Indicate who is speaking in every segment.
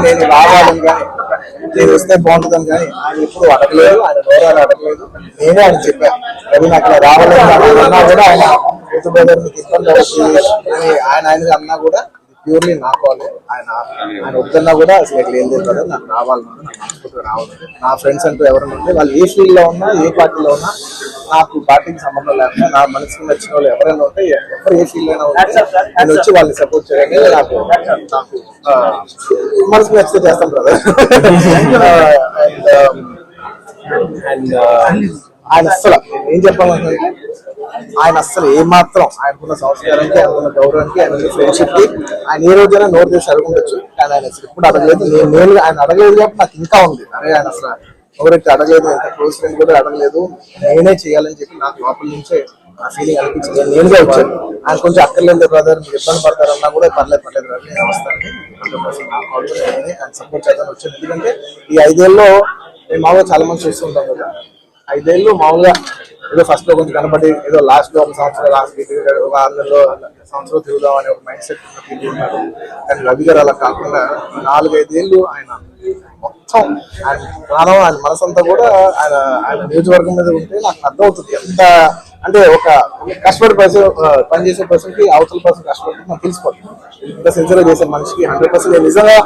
Speaker 1: నేను రావాలని కానీ నేను వస్తే బాగుంటుందని కానీ ఆయన ఎప్పుడు అడగలేదు, ఆయన గౌరవాలు అడగలేదు. నేనే ఆయన చెప్పాను, రవి నాకు ఇలా రావాలని అన్నా కూడా ఆయన మీకు ఇబ్బంది అవుతుంది అని ఆయన అన్నా కూడా ప్యూర్లీ నాకు కావాలి. ఆయన వద్దన్నా కూడా అసలు ఎట్లా ఏం లేదు కదా, నాకు రావాలన్నా నాకు రావాలి. నా ఫ్రెండ్స్ అంటూ ఎవరైనా ఉంటే వాళ్ళు ఏ ఫీల్డ్ లో ఉన్నా ఏ పార్టీలో ఉన్నా నాకు పార్టీకి సంబంధం లేకుండా నా మనసుకు నచ్చిన వాళ్ళు ఎవరైనా ఉంటే ఎవరు ఏ ఫీల్డ్ అయినా ఉంటే నేను వచ్చి వాళ్ళని సపోర్ట్ చేయాలి. నాకు మనసుకు నచ్చితే చేస్తాం కదా. అండ్ ఆయన అస్సలు ఏం చెప్పాలంటే ఆయన అస్సలు ఏమాత్రం ఆయనకున్న సంస్కారానికి, ఆయనకున్న గౌరవానికి, ఆయనకున్న ఫ్రెండ్షిప్ కి ఆయన ఏ రోజైనా నోట్ చేసి అడుగుండొచ్చు. కానీ ఆయన అసలు ఎప్పుడు అడగలేదు. నేను ఆయన అడగలేదు కాబట్టి నాకు ఇంకా ఉంది. అదే ఆయన అసలు ఎవరైతే అడగలేదు, ఎంత క్లోజ్ ఫ్రెండ్ కూడా అడగలేదు, నేనే చేయాలని చెప్పి నాకు లోపల నుంచే ఆ ఫీలింగ్ అనిపించింది. నేనుగా వచ్చాను. ఆయన కొంచెం అక్కర్లేదు బ్రదర్, మీరు ఇబ్బంది పడతారన్నా కూడా పర్లేదు బ్రదర్, నేను వస్తాను 100% ఆయన సపోర్ట్ చేద్దామని వచ్చాను. ఎందుకంటే ఈ 5 ఏళ్ళలో మేము మామూలుగా చాలా మంది చూస్తుంటాం కదా, 5 ఏళ్ళు మామూలుగా ఏదో ఫస్ట్ లో కొంచెం కనబడి ఏదో లాస్ట్ లో 1 సంవత్సరం లాస్ట్ ఒక 6 నెలలో సంవత్సరం తిరుగుదాం అనే ఒక మైండ్ సెట్ ఉన్నారు. కానీ రవి గారు అలా కాకుండా 4-5 ఏళ్ళు ఆయన మొత్తం ఆయన ప్రాణం, ఆయన మనసంతా కూడా ఆయన నియోజకవర్గం మీద ఉంటే నాకు అర్థమవుతుంది. ఎంత అంటే ఒక కష్టపడి పనిచేసే పర్సన్ కి అవతల పర్సన్ కష్టపడి నాకు తెలిసిపోతుంది. ఇంత సిన్సియర్ గా చేసే మనిషికి 100% నేను నిజంగా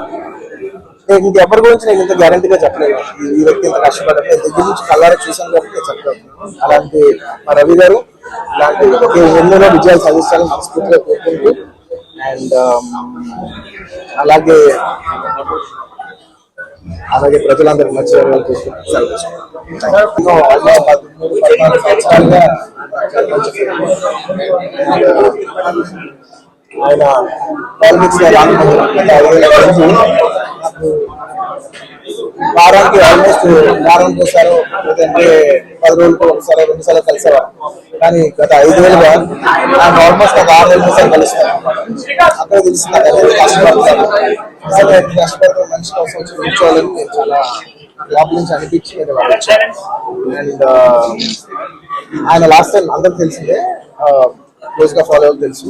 Speaker 1: ఇంకెవరి గురించి నేను ఇంత గ్యారంటీగా చెప్పలేదు. ఈ వ్యక్తి ఇంత కష్టపడ్డా దగ్గర నుంచి కళ్ళారా చూసాను కాబట్టి నేను చెప్పలేదు. అలాంటి మా రవి గారు ఇలాంటి ఎన్నెన్నో విజయాలు సాధిస్తారని మనస్ఫూర్తిగా కోరుకుంటూ, అండ్ అలాగే ప్రజలందరికీ మంచిగా ఆయన పాలిటిక్స్ వారానికి ఆల్మోస్ట్ వారానికి ఒకసారి లేదంటే 10 రోజులకు ఒకసారి 2 సార్లు కలిసేవారు. కానీ గత 5 ఏళ్ళుగా ఆయన ఆల్మోస్ట్ ఒక 6 నెలలు ఒకసారి కలుస్తారు. అక్కడ తెలిసింది కష్టపడతారు, కష్టపడతారు మనిషి కోసం వచ్చి కూర్చోవాలని నేను చాలా లోపల నుంచి అనిపించి అండ్ ఆయన లాస్ట్ టైం అందరికి తెలిసిందే, క్లోజ్ గా ఫాలో అవ్వాలి తెలుసు.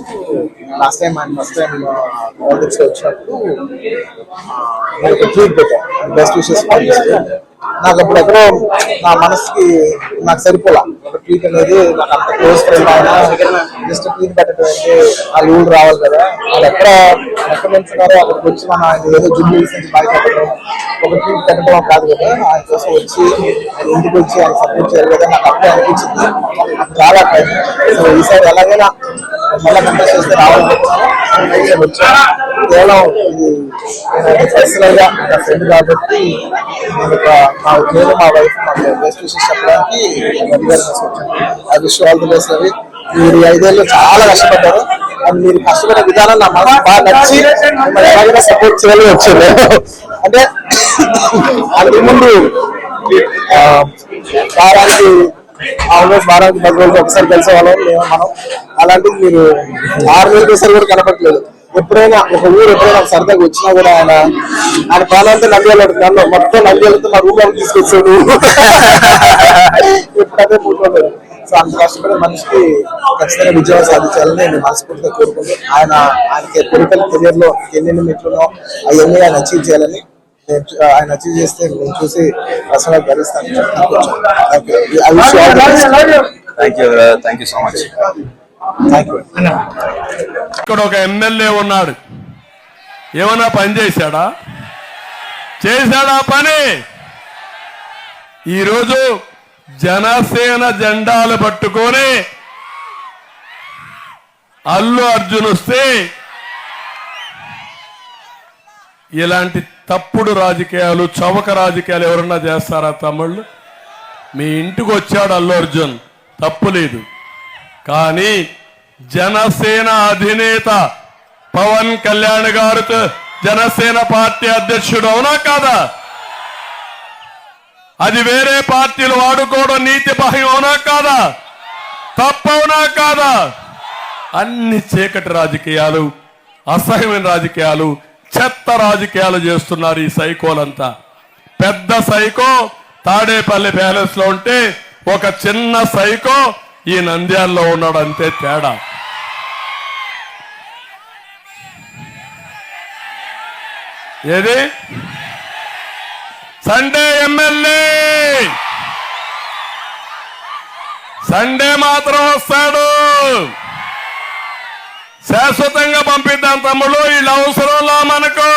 Speaker 1: లాస్ట్ టైం ఆయన ఫస్ట్ టైం పాలిటిక్స్ లో వచ్చినప్పుడు ట్వీట్ పెట్టాను, బెస్ట్ విషెస్. నాకు అప్పుడు ఎక్కడో నా మనసుకి నాకు సరిపోలా ఒక ట్వీట్ అనేది. నాకు అంత క్లోజ్ ఫ్రెండ్ ఆయన జస్ట్ ట్వీట్ పెట్టడం అంటే వాళ్ళు ఊళ్ళు రావాలి కదా, వాళ్ళు ఎక్కడ నుంచున్నారో అక్కడికి వచ్చి మన ఆయన ఏదో జుమ్ము నుంచి బయట ఒక ట్వీట్ పెట్టడం కాదు కదా, ఆయన కోసం వచ్చి ఆయన ఇంటికి వచ్చి ఆయన సపోర్ట్ చేయాలి కదా, నాకు అప్పుడే అనిపించింది. నాకు చాలా టైం. సో ఈసారి ఎలాగైనా మళ్ళీ కంటెస్ట్ చేస్తే రావాలని వచ్చాను. కేవలం ఇది పర్సనల్ గా నా ఫ్రెండ్ కాబట్టి నేను మా వైఫ్ మాకు బెస్ట్ విషెస్ చెప్పడానికి I wish all the best. Ravi, మీరు 5 ఏళ్ళు చాలా కష్టపడ్డారు. అండ్ మీరు కష్టపడే విధానం నా మనసు బాగా నచ్చి మిమ్మల్ని ఎలాగైనా సపోర్ట్ చేయాలని వచ్చాను. అంటే అంతకుముందు వారానికి 10 రోజులు ఒకసారి కలిసే వాళ్ళం మనం. అలాంటిది మీరు 6 నెలలకు ఒకసారి కూడా కనపడలేదు. ఎప్పుడైనా ఒక ఊరు ఎప్పుడైనా సరదాగా వచ్చినా కూడా ఆయన ప్రాణాంతా నంద్యాల నన్ను మొత్తం నంద్యాలతో మా రూమ్ తీసుకొచ్చాడు. ఎప్పుడైతే కూర్చోలేదు. సో అంత కష్టపడే మనిషికి ఖచ్చితంగా విజయం సాధించాలని నేను మనస్ఫూర్తిగా కోరుకుంటున్నాను. ఆయనకి పొలిటికల్ కెరియర్ లో ఎన్నెన్ని మెట్లునో అవన్నీ ఆయన అచీవ్ చేయాలని, ఆయన అచీవ్ చేస్తే నేను చూసి పర్సనల్ భరిస్తాను.
Speaker 2: Thank you so much.
Speaker 3: ఇక్కడ ఒక ఎమ్మెల్యే ఉన్నాడు, ఏమన్నా పని చేశాడా పని? ఈరోజు జనసేన జెండాలు పట్టుకొని అల్లు అర్జున్ వస్తే ఇలాంటి తప్పుడు రాజకీయాలు, చవక రాజకీయాలు ఎవరన్నా చేస్తారా తమ్ముళ్ళు? మీ ఇంటికి వచ్చాడు అల్లు అర్జున్, తప్పులేదు. కానీ జనసేన అధినేత పవన్ కళ్యాణ్ గారు జనసేన పార్టీ అధ్యక్షుడు, అవునా కాదా? అది వేరే పార్టీలు వాడుకోవడం నీతి బాహ్యం, అవునా కాదా? తప్పవునా కాదా? అన్ని చీకటి రాజకీయాలు, అసహ్యమైన రాజకీయాలు, చెత్త రాజకీయాలు చేస్తున్నారు ఈ సైకోలంతా. పెద్ద సైకో తాడేపల్లి ప్యాలెస్ లో ఉంటే ఒక చిన్న సైకో ఈ నంద్యాలలో ఉన్నాడు, అంతే తేడా. ఏది సండే ఎమ్మెల్యే సండే మాత్రం వస్తాడు. శాశ్వతంగా పంపిద్దాం తమ్ముడు, వీళ్ళ అవసరంలో మనకు.